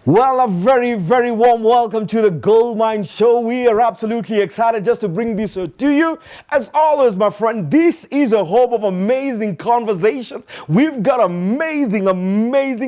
Well, a very, very warm welcome to the Goldmine Show. We are absolutely excited just to bring this to you. As always, my friend, this is a home of amazing conversations. We've got amazing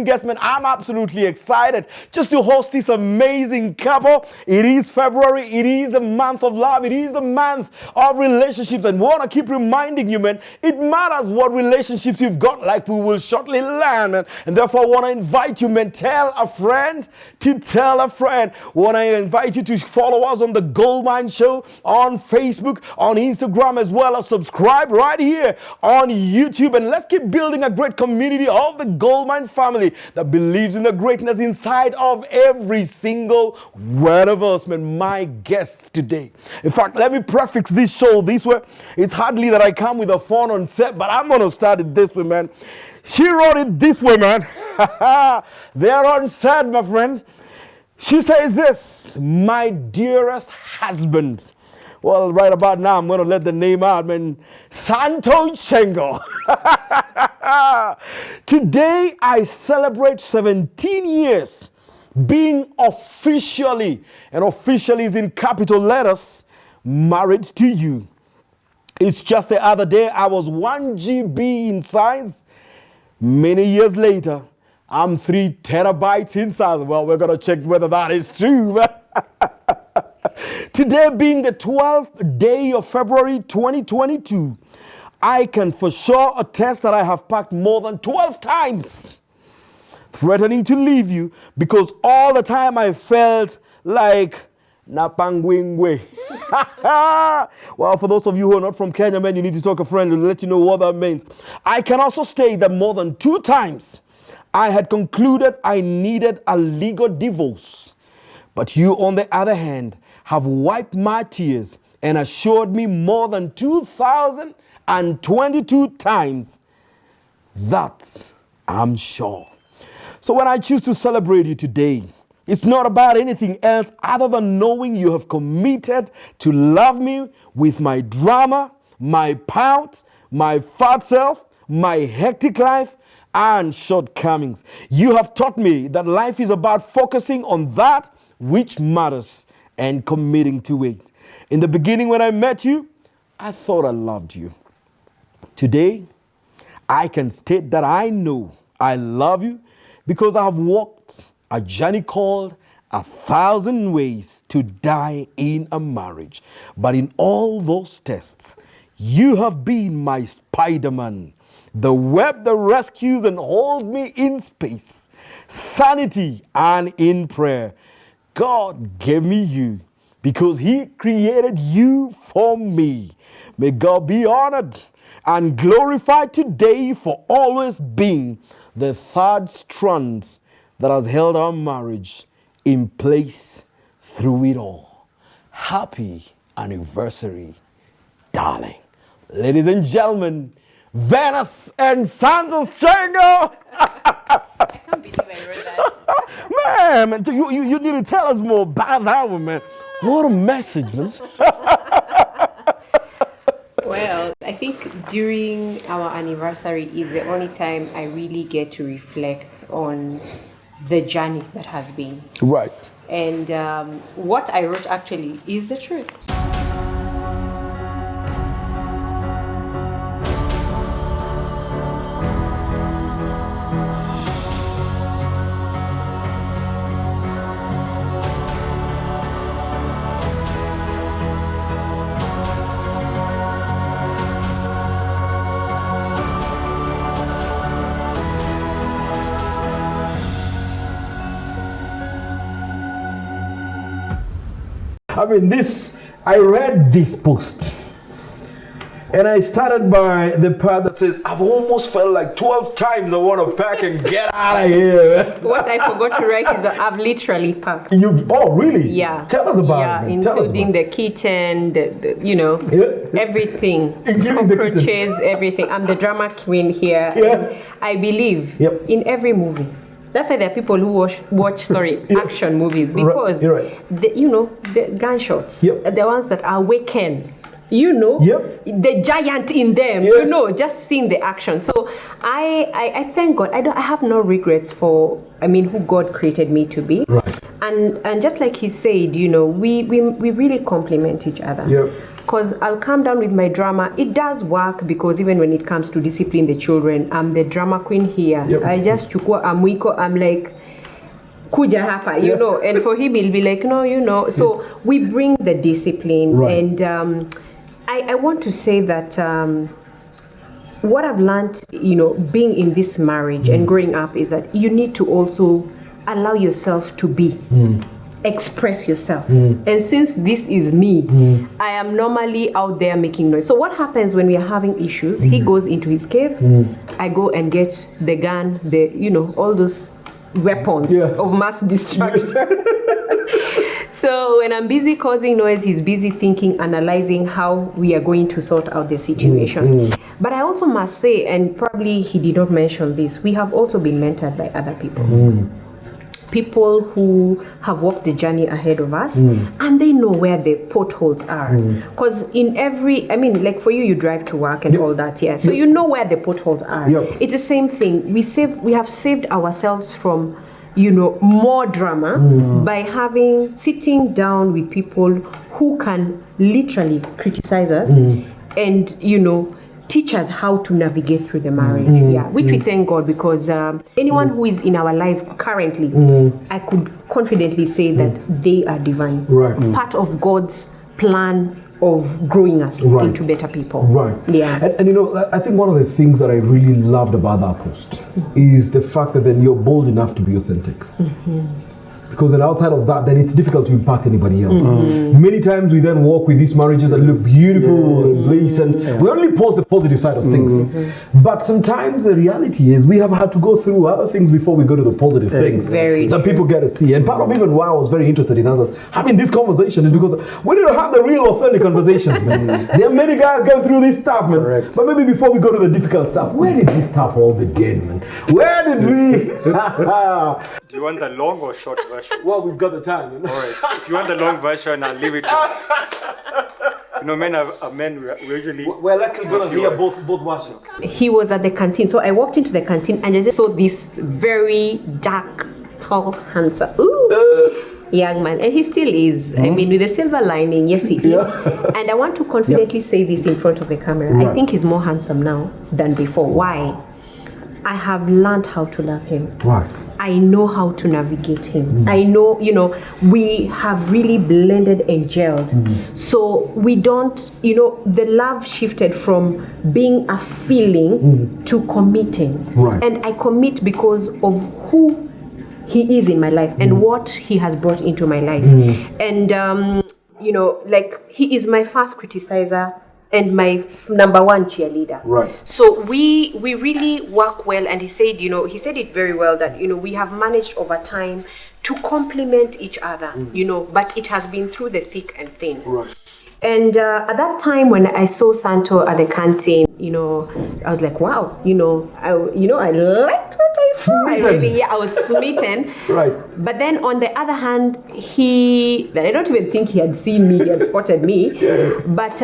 guests, man. I'm absolutely excited just to host this amazing couple. It is February. It is a month of love. It is a month of relationships. And we want to keep reminding you, man, it matters what relationships you've got, like we will shortly learn, man. And therefore, I want to invite you, man, tell a friend to tell a friend. Want to invite you to follow us on the Goldmine Show on Facebook, on Instagram, as well as subscribe right here on YouTube. And let's keep building a great community of the Goldmine family that believes in the greatness inside of every single one of us. Man, my guests today. In fact, let me prefix this show this way. It's hardly that I come with a phone on set, but I'm going to start it this way, man. She wrote it this way, man. They're on set, my friend. She says this: my dearest husband. Well, right about now, I'm going to let the name out, man. Santo Chengo. Today, I celebrate 17 years being officially, and officially is in capital letters, married to you. It's just the other day, I was 1 GB in size. Many years later, I'm 3 terabytes in size. Well, we're going to check whether that is true. Today being the 12th day of February 2022, I can for sure attest that I have packed more than 12 times, threatening to leave you because all the time I felt like Napangwingwe. Well, for those of you who are not from Kenya, man, you need to talk to a friend to let you know what that means. I can also state that more than 2 times I had concluded I needed a legal divorce. But you, on the other hand, have wiped my tears and assured me more than 2,022 times that I'm sure. So when I choose to celebrate you today, it's not about anything else other than knowing you have committed to love me with my drama, my pout, my fat self, my hectic life, and shortcomings. You have taught me that life is about focusing on that which matters and committing to it. In the beginning, when I met you, I thought I loved you. Today, I can state that I know I love you because I have walked a journey called 1,000 ways to die in a marriage. But in all those tests, you have been my Spider-Man, the web that rescues and holds me in space, sanity, and in prayer. God gave me you because He created you for me. May God be honored and glorified today for always being the third strand that has held our marriage in place through it all. Happy anniversary, darling. Ladies and gentlemen, Venus and Santos Chengo. I can't believe I wrote Man, that. you need to tell us more about that one, man. What a message, man. Well, I think during our anniversary is the only time I really get to reflect on the journey that has been. Right. And what I wrote actually is the truth. I read this post and I started by the part that says, I've almost felt like 12 times I want to pack and get out of here. What I forgot to write is that I've literally packed. Oh, really? Yeah. Tell us about it. Including the kitten, everything. Including the cockroaches, everything. I'm the drama queen here. Yeah. I believe in every movie. That's why there are people who watch action movies, because the gunshots, the ones that awaken the giant in them, just seeing the action. So I thank God. I have no regrets for, who God created me to be. Right. And just like he said, we really complement each other. Yep. Because I'll calm down with my drama. It does work, because even when it comes to discipline the children, I'm the drama queen here. Yep. I just chukua amwiko, I'm like, kuja hapa, and for him he'll be like, no, so we bring the discipline. Right. And I want to say that what I've learned, being in this marriage and growing up, is that you need to also allow yourself to be, express yourself. And since this is me, I am normally out there making noise. So what happens when we are having issues? He goes into his cave, I go and get the gun, all those weapons of mass destruction. So when I'm busy causing noise, he's busy thinking, analyzing how we are going to sort out the situation. But I also must say, and probably he did not mention this, we have also been mentored by other people. People who have walked the journey ahead of us, and they know where the potholes are. Because in every, like for you, you drive to work and all that, so you know where the potholes are. It's the same thing. We have saved ourselves from, more drama by sitting down with people who can literally criticize us and, teach us how to navigate through the marriage. Which we thank God, because anyone who is in our life currently, I could confidently say that they are divine. Part of God's plan of growing us into better people. And I think one of the things that I really loved about that post is the fact that then you're bold enough to be authentic. Because then outside of that, then it's difficult to impact anybody else. Many times we then walk with these marriages that look beautiful and bliss, and we only post the positive side of things. But sometimes the reality is we have had to go through other things before we go to the positive things that people get to see. And part of even why I was very interested in us having this conversation is because we need to have the real authentic conversations, man. There are many guys going through this stuff, man. But maybe before we go to the difficult stuff, where did this stuff all begin, man? Where did we... Do you want the long or short version? Well, we've got the time. All right. If you want the long version, I'll leave it to you. Men we usually... We're likely going to hear both versions. He was at the canteen. So I walked into the canteen and I just saw this very dark, tall, handsome young man. And he still is. With the silver lining, yes, he is. And I want to confidently say this in front of the camera. I think he's more handsome now than before. Why? I have learned how to love him. I know how to navigate him. I know, we have really blended and gelled. So we don't, the love shifted from being a feeling to committing. And I commit because of who he is in my life and what he has brought into my life. And, he is my first criticizer and my number one cheerleader. So we really work well, and he said it very well that we have managed over time to complement each other, but it has been through the thick and thin. And at that time when I saw Santo at the canteen, I was like, wow, I liked what I saw. I was smitten. But then on the other hand, I don't even think he had seen me, he had spotted me. But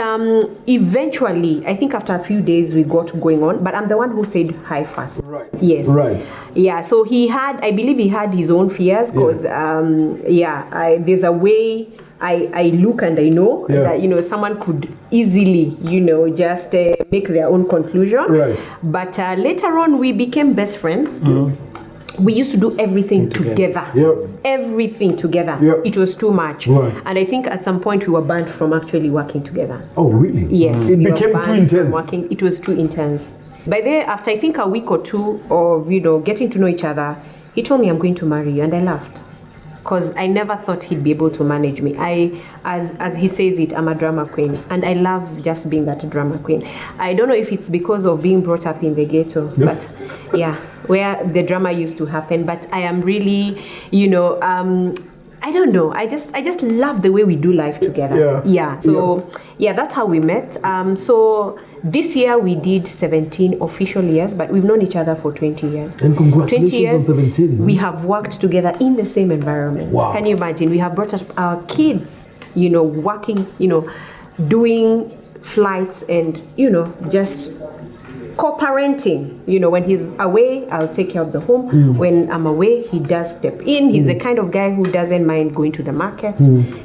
eventually, I think after a few days we got going on, but I'm the one who said hi first. Yes. Yeah, so I believe he had his own fears because, there's a way I look and I know that, someone could easily, just make their own conclusion. But later on, we became best friends. We used to do everything together. Everything together. It was too much. And I think at some point we were banned from actually working together. Oh, really? Yes. It became too intense. It was too intense. By there, after I think a week or two of, getting to know each other, he told me, I'm going to marry you. And I laughed. Because I never thought he'd be able to manage me. As he says it, I'm a drama queen. And I love just being that drama queen. I don't know if it's because of being brought up in the ghetto. But where the drama used to happen. But I am really, I don't know. I just love the way we do life together. So that's how we met. So this year we did 17 official years, but we've known each other for 20 years. And congratulations 20 years, on 17. We have worked together in the same environment. Wow. Can you imagine? We have brought up our kids, working, doing flights and, just co-parenting. When he's away, I'll take care of the home. When I'm away, he does step in. He's the kind of guy who doesn't mind going to the market.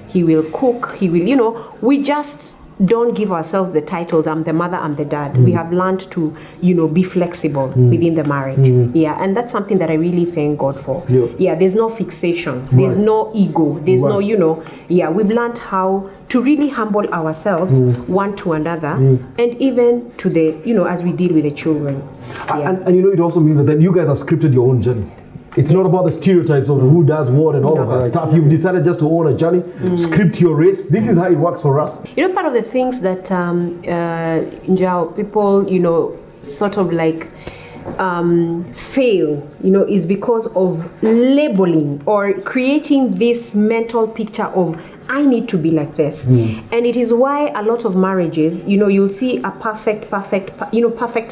He will cook. He will, we just don't give ourselves the titles, I'm the mother, I'm the dad. We have learned to, be flexible within the marriage. Yeah, and that's something that I really thank God for. Yeah, there's no fixation. There's no ego. There's no, we've learned how to really humble ourselves one to another and even to the, as we deal with the children. Yeah. And it also means that then you guys have scripted your own journey. It's not about the stereotypes of who does what and all of that stuff. You've decided just to own a journey, script your race. This is how it works for us. Part of the things that people, sort of like fail, is because of labeling or creating this mental picture of I need to be like this. And it is why a lot of marriages, you'll see a perfect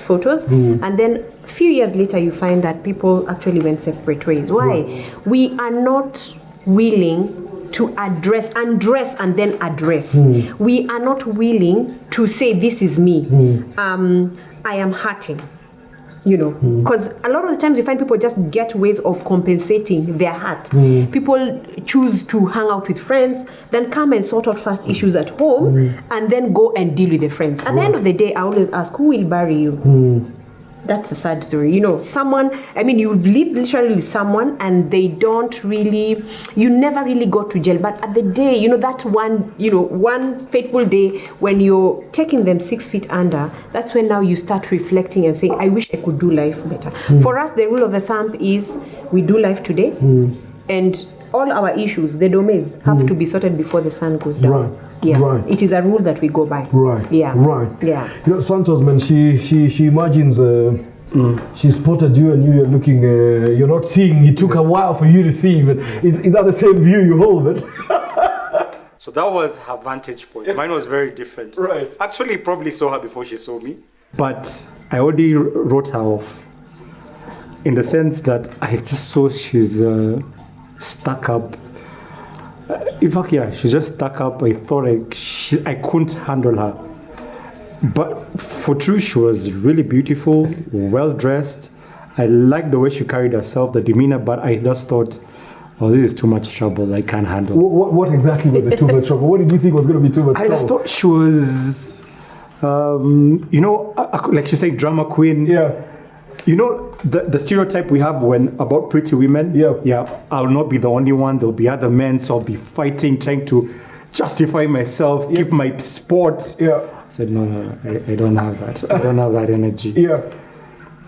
photos, and then a few years later you find that people actually went separate ways. Why? We are not willing to undress and then address. We are not willing to say this is me. I am hurting. Because a lot of the times you find people just get ways of compensating their hurt. People choose to hang out with friends, then come and sort out first issues at home, and then go and deal with the friends. At the end of the day, I always ask, who will bury you? That's a sad story. Someone, you've lived literally with someone and they don't really, you never really go to jail. But at the day, that one fateful day when you're taking them 6 feet under, that's when now you start reflecting and saying, I wish I could do life better. For us, the rule of the thumb is we do life today and all our issues, the domains, have to be sorted before the sun goes down. Right. Yeah. Right. It is a rule that we go by. Right. Yeah. Right. Yeah. Santos, man, she imagines she spotted you and you're looking, you're not seeing. It took a while for you to see, but is that the same view you hold, man? So that was her vantage point. Mine was very different. Right. Actually, probably saw her before she saw me. But I already wrote her off. In the sense that I just saw she's stuck up. In fact, she's just stuck up. I thought I couldn't handle her. But for true, she was really beautiful, well dressed. I liked the way she carried herself, the demeanor, but I just thought, oh, this is too much trouble. I can't handle. What exactly was the too much trouble? What did you think was going to be too much trouble? I just thought she was, like she said, drama queen. Yeah. The stereotype we have about pretty women. Yeah. I'll not be the only one. There'll be other men, so I'll be fighting, trying to justify myself, keep my sport. Yeah. I said, no, I don't have that. I don't have that energy. Yeah.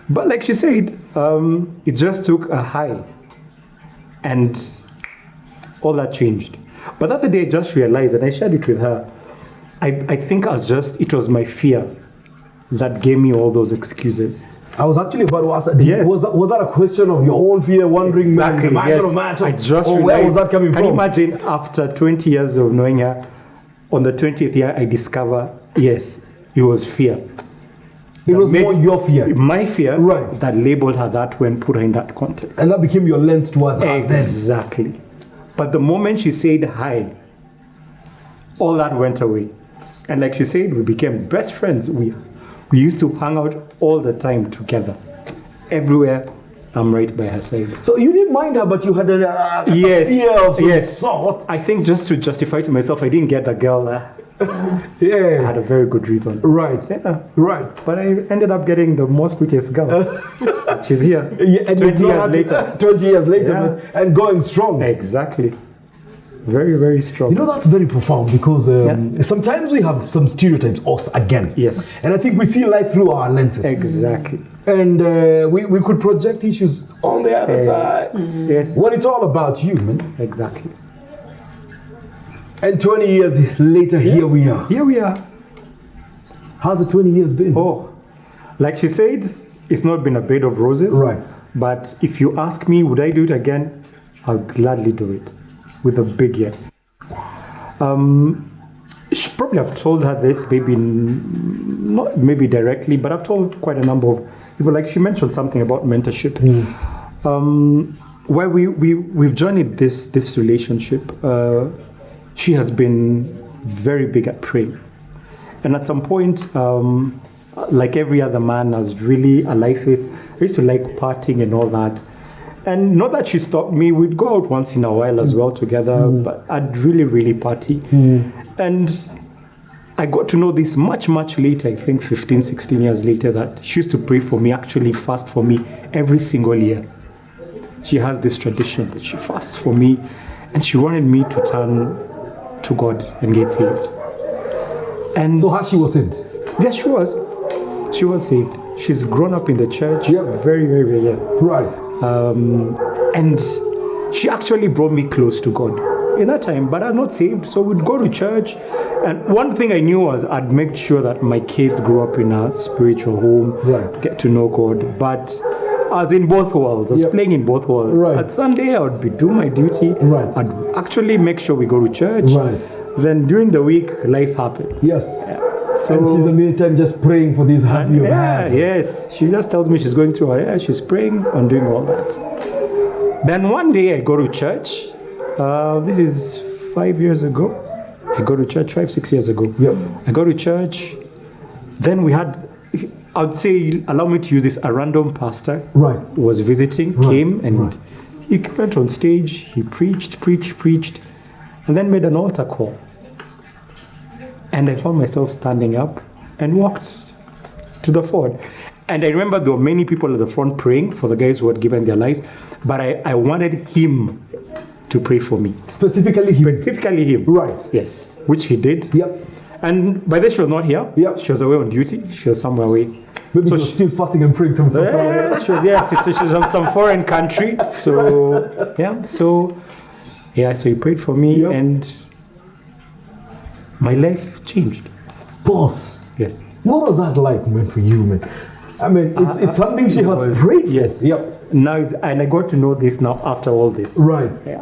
But like she said, it just took a high, and all that changed. But the other day, I just realized, and I shared it with her. I think it was my fear that gave me all those excuses. I was actually about to ask, was that a question of your own fear, wondering, exactly, man, am I going to match? I just realized, where was that coming from? Can you imagine, after 20 years of knowing her, on the 20th year, I discover, yes, it was fear. It was more your fear. My fear, right, that labeled her that way and put her in that context. And that became your lens towards her then. Exactly. But the moment she said hi, all that went away. And like she said, we became best friends. We used to hang out all the time together. Everywhere, I'm right by her side. So you didn't mind her, but you had a fear of some sort. I think just to justify to myself, I didn't get the girl. I had a very good reason. Right. Yeah. Right. But I ended up getting the most prettiest girl. She's here. Yeah, and 20 years later. 20 years later, and going strong. Exactly. Very, very strong. That's very profound because sometimes we have some stereotypes, us again. Yes. And I think we see life through our lenses. Exactly. And we could project issues on the other side. Yes. When it's all about you, man. Exactly. And 20 years later, here we are. Here we are. How's the 20 years been? Oh, like she said, it's not been a bed of roses. Right. But if you ask me, would I do it again? I'll gladly do it. With a big yes. She probably have told her this, maybe not maybe directly, but I've told quite a number of people. Like she mentioned something about mentorship. Where we've journeyed this relationship, she has been very big at praying, And at some point, like every other man, I was really a life is. I used to like partying and all that. And not that she stopped me, we'd go out once in a while as well together, but I'd really, really party. And I got to know this much, much later, I think 15, 16 years later, that she used to pray for me, actually fast for me every single year. She has this tradition that she fasts for me, and she wanted me to turn to God and get saved. And So how she was saved? yes, she was. She was saved. She's grown up in the church. Yep. Very, very, very young. Right. And she actually brought me close to God in that time, but I'm not saved. So we'd go to church. And one thing I knew was I'd make sure that my kids grew up in a spiritual home, Right. get to know God. But I was in both worlds. I was Yep. playing in both worlds. Right. At Sunday, I would be doing my duty. Right. I'd actually make sure we go to church. Right. Then during the week, life happens. Yes. Yeah. And she's in the meantime just praying for this hubby of hers. Yes. She just tells me she's going through her hair. She's praying on doing all that. Then one day I go to church. This is 5 years ago. I go to church 5, 6 years ago. Yep. I go to church. Then we had, I would say, allow me to use this, a random pastor Right. was visiting, came, and he went on stage. He preached, and then made an altar call. And I found myself standing up and walked to the front. And I remember there were many people at the front praying for the guys who had given their lives, but I wanted him to pray for me. Specifically him. Specifically him. Right. Yes, which he did. Yep. And by then she was not here. Yep. She was away on duty. She was somewhere away. Maybe So she was still fasting and praying from somewhere. Yeah, she was, yes, so she was from some foreign country. So he prayed for me, Yep. and my life changed. Boss, Yes. what was that like, man, for you, man? I mean, it's something she has was- prayed for. yes. Yep. Now, and I got to know this now after all this. Right. Yeah.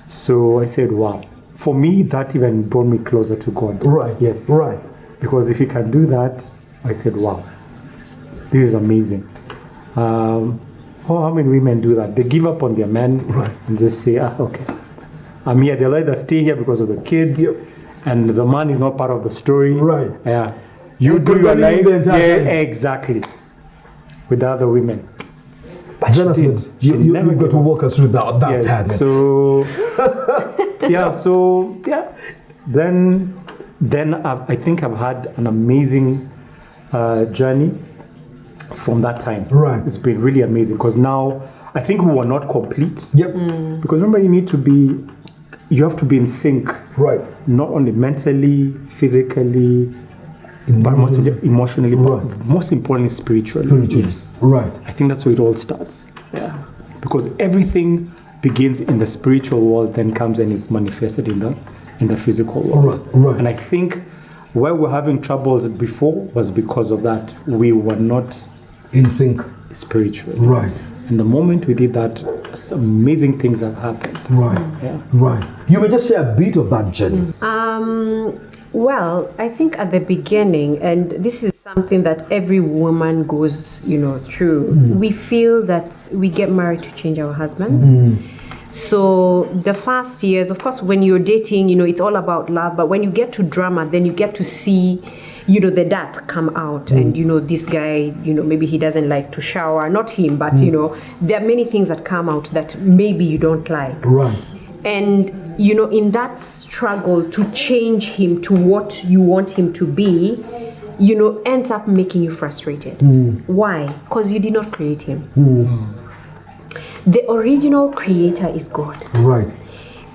So I said, wow. For me, that even brought me closer to God. Right. Yes. Right. Because if he can do that, I said, wow, this is amazing. How many women do that? They give up on their men and just say, okay, I'm here. They'll either stay here because of the kids, Yep. and the man is not part of the story. Right. Yeah. You And do your running life. the entire time. Exactly. With the other women. But she Jonathan, did. She you've never got gave to up. walk us through that part, man. Yes. Then I think I've had an amazing journey from that time. Right. It's been really amazing because now I think we were not complete. Yep. Because remember, you have to be in sync, Right. not only mentally, physically, but mostly emotionally, but most importantly, spiritually. Yes. Right. I think that's where it all starts. Yeah. Because everything begins in the spiritual world, then comes and is manifested in the physical world. Right. And I think where we're having troubles before was because of that. We were not In sync. spiritual. Right. And the moment we did that, some amazing things have happened. Right. Yeah. Right. You may just share a bit of that journey. Well, I think at the beginning, and this is something that every woman goes, through, we feel that we get married to change our husbands. So the first years, of course, when you're dating, it's all about love. But when you get to drama, then you get to see, the dirt come out. And, this guy, maybe he doesn't like to shower. Not him, but, there are many things that come out that maybe you don't like. Right. And, in that struggle to change him to what you want him to be, ends up making you frustrated. Why? Because you did not create him. The original creator is God. Right.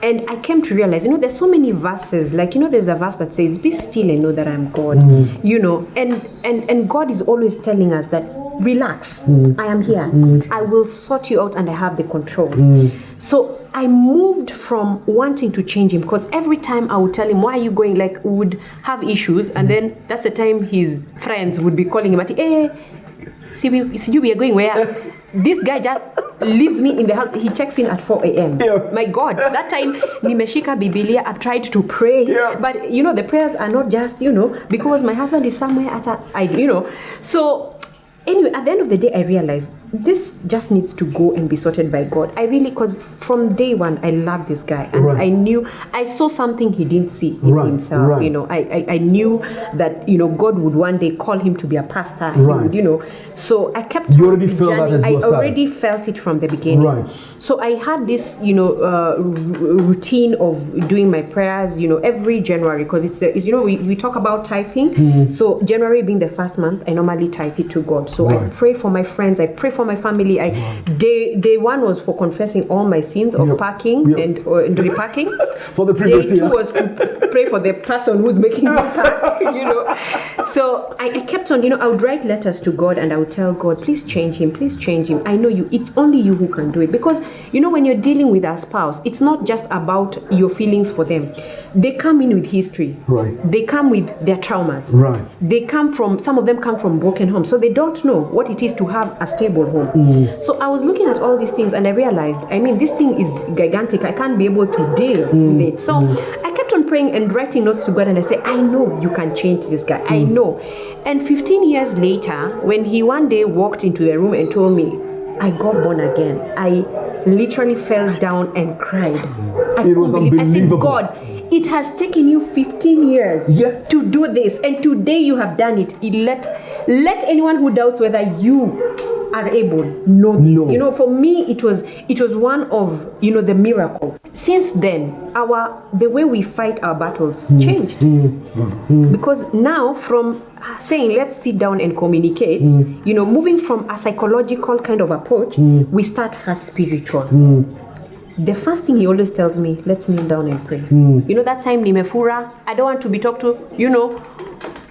And I came to realize, there's so many verses, like, there's a verse that says, be still and know that I'm God, and God is always telling us that, relax, I am here. I will sort you out and I have the controls. So I moved from wanting to change him, because every time I would tell him, why are you going, like, we would have issues, and then that's the time his friends would be calling him, hey, see, we are going where? This guy just leaves me in the house. He checks in at 4 a.m. Yeah. My God, that time, nimeshika Biblia, I've tried to pray. Yeah. But, the prayers are not just, because my husband is somewhere So, anyway, at the end of the day, I realized this just needs to go and be sorted by God. I really, because from day one, I love this guy. And I saw something he didn't see in himself. I knew that, God would one day call him to be a pastor. He would, so I kept. You already felt that as you were starting? I already felt it from the beginning. Right. So I had this, routine of doing my prayers, every January, because it's we talk about tithing. So January being the first month, I normally tithe it to God. So I pray for my friends, I pray for my family. Day one was for confessing all my sins of parking and repacking. For the previous Day two was to pray for the person who's making me park. So I kept on. I would write letters to God and I would tell God, please change him, please change him. I know you. It's only you who can do it, because when you're dealing with a spouse, it's not just about your feelings for them. They come in with history. Right. They come with their traumas. Right. Some of them come from broken homes, so they don't know what it is to have a stable home. So I was looking at all these things and I realized, this thing is gigantic. I can't be able to deal with it. So I kept on praying and writing notes to God, and I said, I know you can change this guy. I know. And 15 years later, when he one day walked into the room and told me, I got born again, I literally fell down and cried. It was unbelievable. I said, God, it has taken you 15 years to do this, and today you have done it. Let anyone who doubts whether you are able know this. No. For me, it was one of the miracles. Since then, the way we fight our battles changed, because now from saying let's sit down and communicate, moving from a psychological kind of approach, we start first spiritual. The first thing he always tells me, let's kneel down and pray. That time nimefura, I don't want to be talked to, you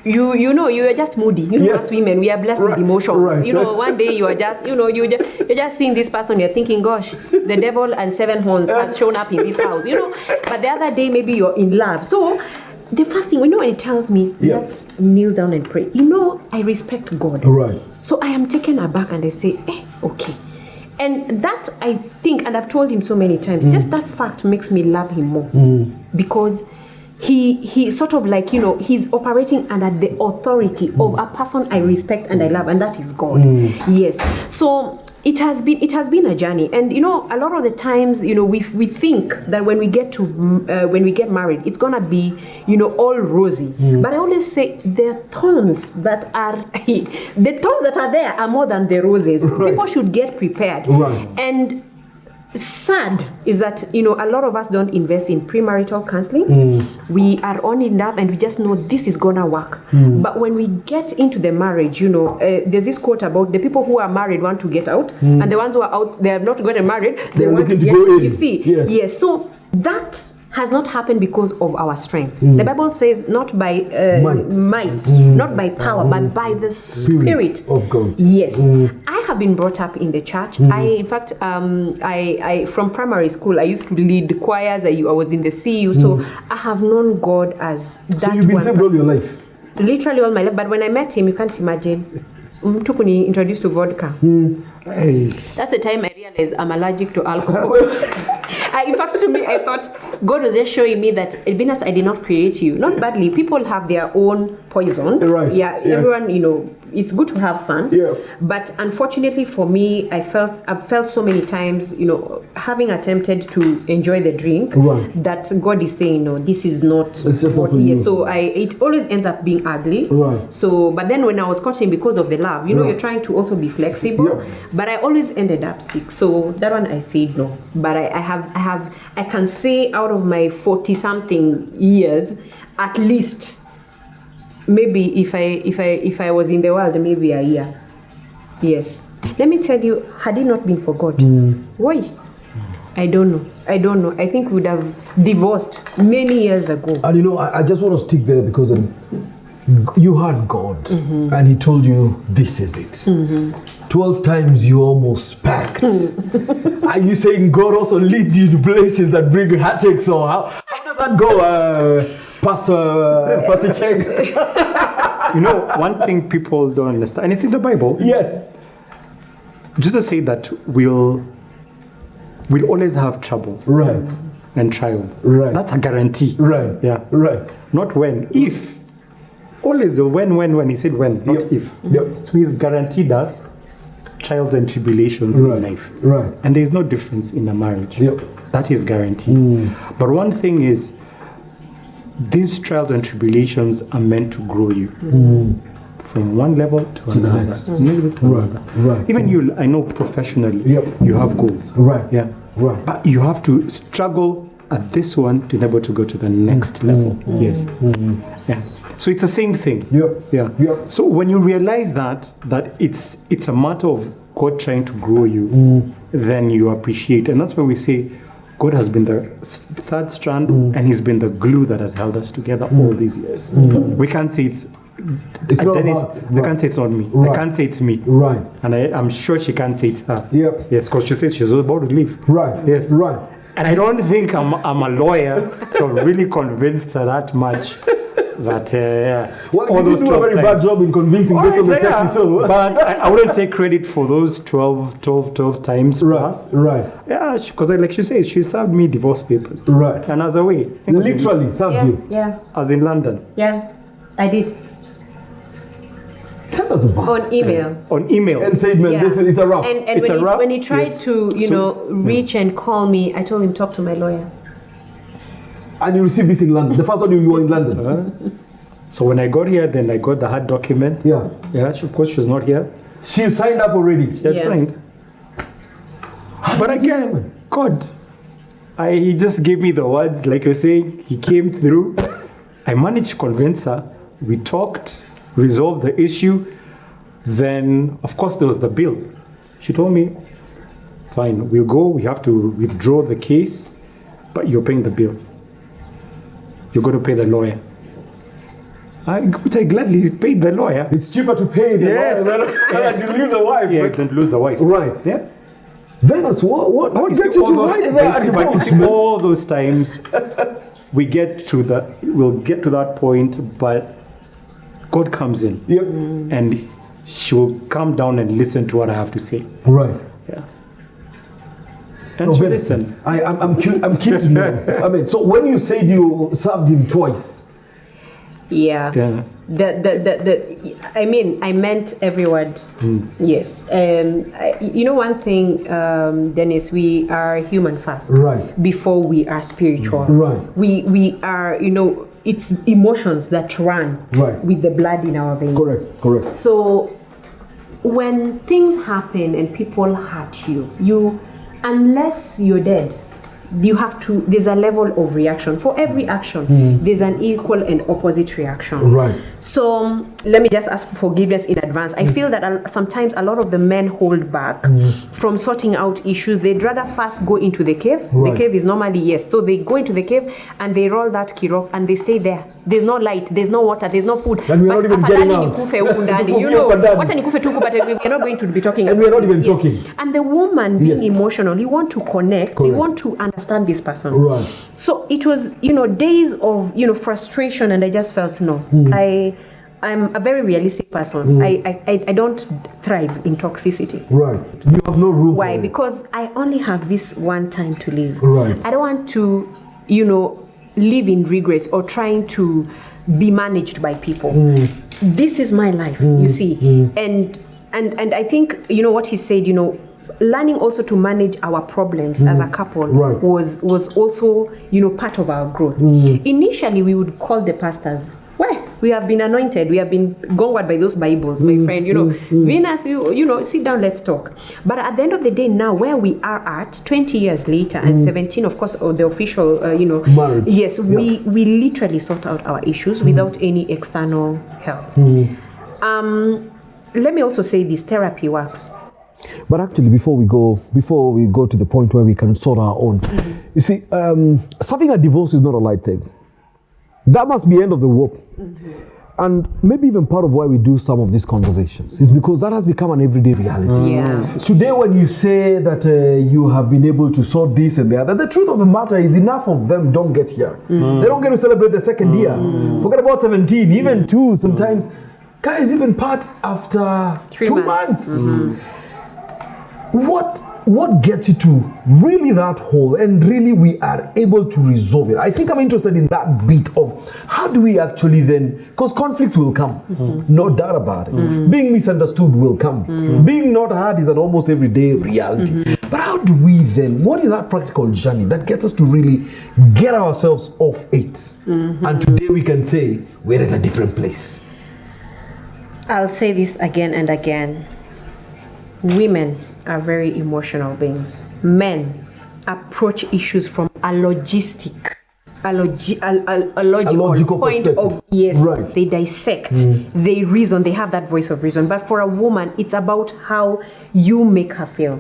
are just moody. Us women, we are blessed with emotions. One day you are just, you're just seeing this person, you're thinking, gosh, the devil and 7 horns has shown up in this house, But the other day, maybe you're in love. So the first thing, when he tells me, let's kneel down and pray, I respect God. Right. So I am taken aback and I say, okay. And that, I think, and I've told him so many times, just that fact makes me love him more. Because he sort of like, he's operating under the authority of a person I respect and I love, and that is God. Yes. So it has been a journey, and a lot of the times, we think that when we get married, it's gonna be all rosy. But I always say the thorns that are there are more than the roses. People should get prepared. And sad is that a lot of us don't invest in premarital counseling. We are only in love and we just know this is gonna work. But when we get into the marriage, there's this quote about the people who are married want to get out, and the ones who are out, they have not gotten married, they want to get in. You see, yes. So that has not happened because of our strength. The Bible says not by might, not by power, but by the Spirit of God. Yes. I have been brought up in the church. In fact, I from primary school, I used to lead choirs. I was in the CU, so I have known God as that. So you've been saved all your life? Literally all my life. But when I met him, you can't imagine. Tukuni introduced to vodka. That's the time I realized I'm allergic to alcohol. In fact, to me, I thought God was just showing me that, Venus, I did not create you. Not badly. People have their own poison. Right. Everyone, it's good to have fun. Yeah. But unfortunately for me, I've felt so many times, having attempted to enjoy the drink, that God is saying, no, this is not what He is. So it always ends up being ugly. Right. So, but then when I was coaching, because of the love, you're trying to also be flexible. Yeah. But I always ended up sick. So that one I said no. But I can say out of my 40-something years, at least, maybe if I was in the world, maybe a year. Yes. Let me tell you, had it not been for God, why? I don't know. I think we would have divorced many years ago. And I just want to stick there because you had God, and He told you, this is it. 12 times you almost packed. Are you saying God also leads you to places that bring heartaches, or how does that go, Pastor Cheng? One thing people don't understand, and it's in the Bible. Yes. Jesus said that we'll always have troubles. Right. And trials. Right. That's a guarantee. Right. Yeah. Right. Not when. If. Always the when. He said when, not if. Yep. So He's guaranteed us trials and tribulations in life. Right. And there's no difference in a marriage. Yep. That is guaranteed. But one thing is, these trials and tribulations are meant to grow you from one level to the another. next. Right. Even you, I know professionally, you have goals. Right. Yeah. Right. But you have to struggle at this one to be able to go to the next level. Yes. Yeah. So it's the same thing. Yeah. So when you realize that it's a matter of God trying to grow you, then you appreciate. And that's when we say God has been the third strand and He's been the glue that has held us together all these years. We can't say it's not Dennis, about- I can't say it's not me. Right. I can't say it's me. Right. And I'm sure she can't say it's her. Yep. Yes, because she said she's about to leave. Right. Yes. Right. And I don't think I'm a lawyer to have really convinced her that much. That Well, you did do a very bad job in convincing based on the text we saw. But I wouldn't take credit for those 12 times plus. Right. Yeah, because like she said, she served me divorce papers. Right. And as a way. I think it was Literally served you. Yeah. As in London. Yeah. I did. Tell us about it. On email. On email. And said, man, Yeah. it's a wrap. And It's a wrap? when he tried Yes. to, reach and call me, I told him, talk to my lawyer. And you received this in London. The first one you were in London. So when I got here, then I got the hard document. Yeah. Yeah, of course she's not here. She signed up already. She had Yeah. signed. But again, God, He just gave me the words, like you're saying, He came through. I managed to convince her. We talked, resolved the issue. Then, of course, there was the bill. She told me, fine, we'll go. We have to withdraw the case, but you're paying the bill. You're going to pay the lawyer. Which I gladly paid the lawyer. It's cheaper to pay the Yes. lawyer than you lose a wife. Yeah, Right. don't lose the wife. Right. Yeah. Venus, what You gets see you to all those- write but that? you see- but you see all those times we'll get to that point, but God comes in Yep. and she will come down and listen to what I have to say. Right. Yeah. And she Venus, listen. I'm keen to know. I mean, so when you said you served him twice, Yeah. Yeah. I meant every word. Yes. One thing, Dennis, we are human first. Right. Before we are spiritual. Right. We are, it's emotions that run Right. with the blood in our veins. Correct. So when things happen and people hurt you, unless you're dead, there's a level of reaction. For every action, there's an equal and opposite reaction. Right. So let me just ask for forgiveness in advance. I feel that sometimes a lot of the men hold back from sorting out issues. They'd rather first go into the cave. Right. The cave is normally, yes. So they go into the cave and they roll that key rock and they stay there. There's no light, there's no water, there's no food. And we're not even getting out. Nikufe huku ndani. Nikufe huku ndani. Wacha nikufe tuku, but we're not going to be talking. And we're not even Yes. talking. And the woman being Yes. emotional, you want to connect, Correct. you want to understand this person. Right. So it was, days of, frustration, and I just felt, no, I'm a very realistic person. I don't thrive in toxicity. Right. You have no room Why? for it. Because I only have this one time to live. Right. I don't want to, live in regrets or trying to be managed by people. This is my life, you see. And I think, what he said, learning also to manage our problems as a couple Right. was also, part of our growth. Initially, we would call the pastors. Well, we have been anointed. We have been gongward by those Bibles, my friend. Venus, sit down, let's talk. But at the end of the day, now where we are at, 20 years later, and 17, of course, the official, Marriage. Yes, we literally sort out our issues without any external help. Let me also say this: therapy works. But actually, before we go to the point where we can sort our own, you see, serving a divorce is not a light thing. That must be end of the rope. And maybe even part of why we do some of these conversations is because that has become an everyday reality. Yeah. Today, when you say that you have been able to sort this and that, the truth of the matter is enough of them don't get here. They don't get to celebrate the second year. Forget about 17, even 2 sometimes. Guys even part after 3 2 months. months. what gets you to really that hole and really we are able to resolve it? I think I'm interested in that bit of how do we actually then, because conflict will come, no doubt about it. Being misunderstood will come. Being not heard is an almost everyday reality. But how do we then, what is that practical journey that gets us to really get ourselves off it? And today we can say we're at a different place. I'll say this again and again. Women are very emotional beings. Men approach issues from a logical point of, yes, right. They dissect, they reason, they have that voice of reason. But for a woman, it's about how you make her feel.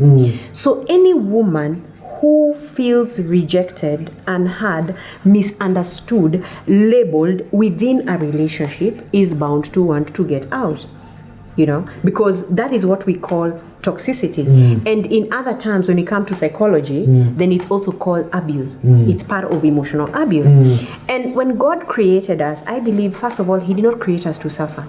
So any woman who feels rejected, unheard, misunderstood, labeled within a relationship is bound to want to get out, you know, because that is what we call toxicity. And in other terms, when we come to psychology, then it's also called abuse. It's part of emotional abuse. And when God created us, I believe, first of all, He did not create us to suffer.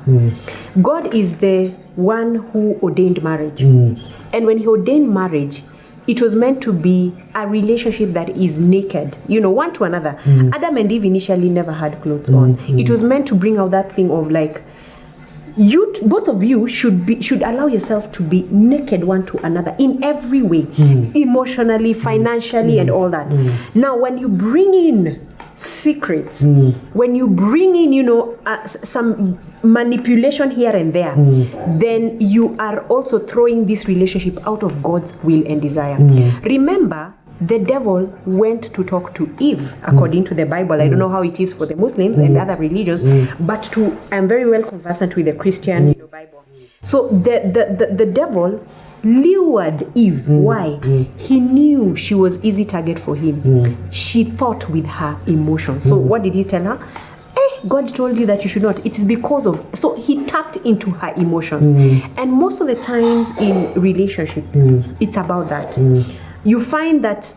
God is the one who ordained marriage. And when He ordained marriage, it was meant to be a relationship that is naked, you know, one to another. Adam and Eve initially never had clothes on. It was meant to bring out that thing of like, you both of you should allow yourself to be naked one to another in every way, emotionally, financially, and all that. Now, when you bring in secrets, when you bring in, you know, some manipulation here and there, then you are also throwing this relationship out of God's will and desire. Remember, the devil went to talk to Eve, according to the Bible. I don't know how it is for the Muslims and other religions, but I'm very well conversant with the Christian Bible. So the devil lured Eve. Why? He knew she was easy target for him. She thought with her emotions. So what did he tell her? God told you that you should not. It is because of, so he tapped into her emotions. And most of the times in relationship, it's about that. You find that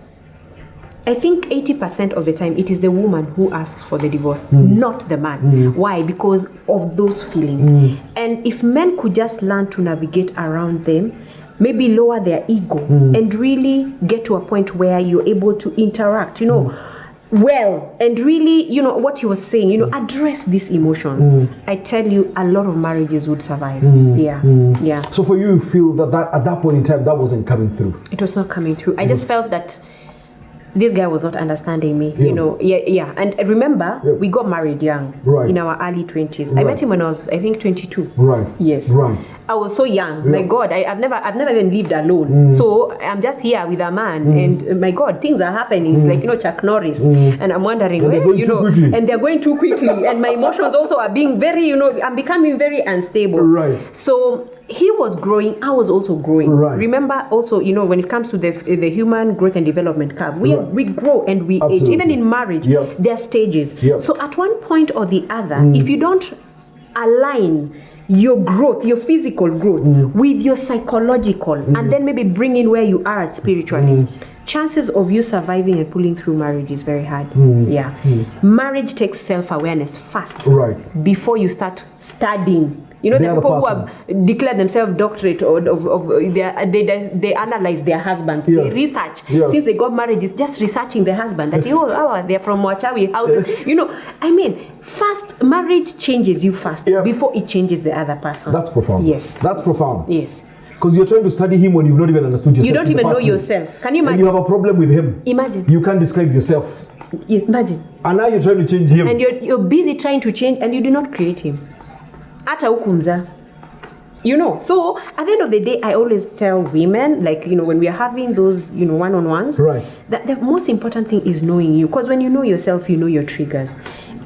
I think 80% of the time it is the woman who asks for the divorce, not the man. Why? Because of those feelings. And if men could just learn to navigate around them, maybe lower their ego and really get to a point where you're able to interact, you know, well, and really, you know, what he was saying, you know, address these emotions. I tell you, a lot of marriages would survive. Yeah. So for you feel that at that point in time, that wasn't coming through? It was not coming through. I just felt that this guy was not understanding me, you know. And remember, we got married young, in our early 20s. I met him when I was, I think, 22. Yes. I was so young. My God, I've never even lived alone. So I'm just here with a man, and my God, things are happening. It's like, you know, Chuck Norris, and I'm wondering, well, you know, and they're going too quickly, and my emotions also are being very, you know, I'm becoming very unstable. So he was growing, I was also growing. Remember also, you know, when it comes to the human growth and development curve, we grow and we age. Even in marriage, there are stages. So at one point or the other, if you don't align your growth, your physical growth, with your psychological, and then maybe bring in where you are spiritually, chances of you surviving and pulling through marriage is very hard. Marriage takes self-awareness first, before you start studying. You know, the people who have declared themselves doctorate they analyze their husbands. They research. Since they got married, it's just researching the husband. That, they're from Wachawi houses. You know, I mean, first, marriage changes you first before it changes the other person. That's profound. Yes. That's profound. Yes. Because you're trying to study him when you've not even understood yourself. You don't even know yourself. Can you imagine? And you have a problem with him. Imagine. You can't describe yourself. Imagine. And now you're trying to change him. And you're busy trying to change, and you do not create him. Ata hukumza. You know, so at the end of the day, I always tell women, like, you know, when we are having those, you know, one-on-ones, that the most important thing is knowing you. Because when you know yourself, you know your triggers.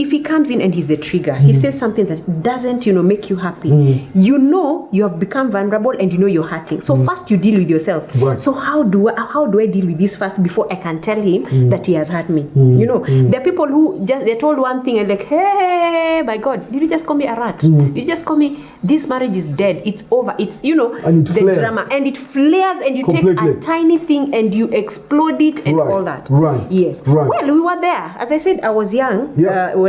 If he comes in and he's the trigger, he says something that doesn't, you know, make you happy, you know you have become vulnerable and you know you're hurting. So first you deal with yourself. So how do I deal with this first before I can tell him that he has hurt me? You know, there are people who just, they're told one thing and like, hey, my God, did you just call me a rat? You just call me, this marriage is dead. It's over. It's, you know, and it the flares. drama. And it flares and you take a tiny thing and you explode it and all that. Yes. Well, we were there. As I said, I was young.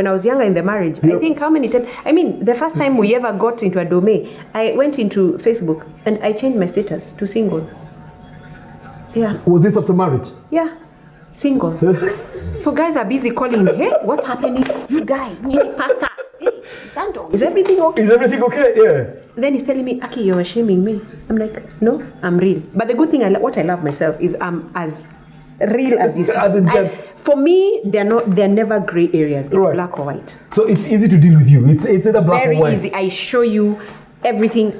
When I was younger in the marriage, I think how many times, I mean, the first time we ever got into a domain, I went into Facebook and I changed my status to single. Yeah. Was this after marriage? Yeah. Single. So guys are busy calling me, hey, what's happening? You guy, pastor, hey, Santo, is everything okay? Is everything okay? Yeah. Then he's telling me, Aki, you're shaming me. I'm like, no, I'm real. But the good thing, what I love myself is I'm as real as you see. As in that. For me, they're never gray areas. It's black or white. So it's easy to deal with you. It's either black Very or white. easy. I show you everything,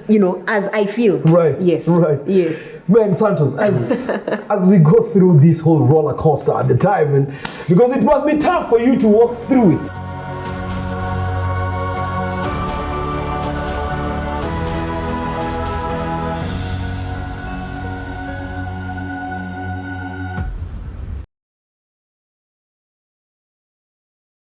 as I feel. Right. Yes. Right. Yes. Man, Santos, as we go through this whole roller coaster at the time, and because it must be tough for you to walk through it.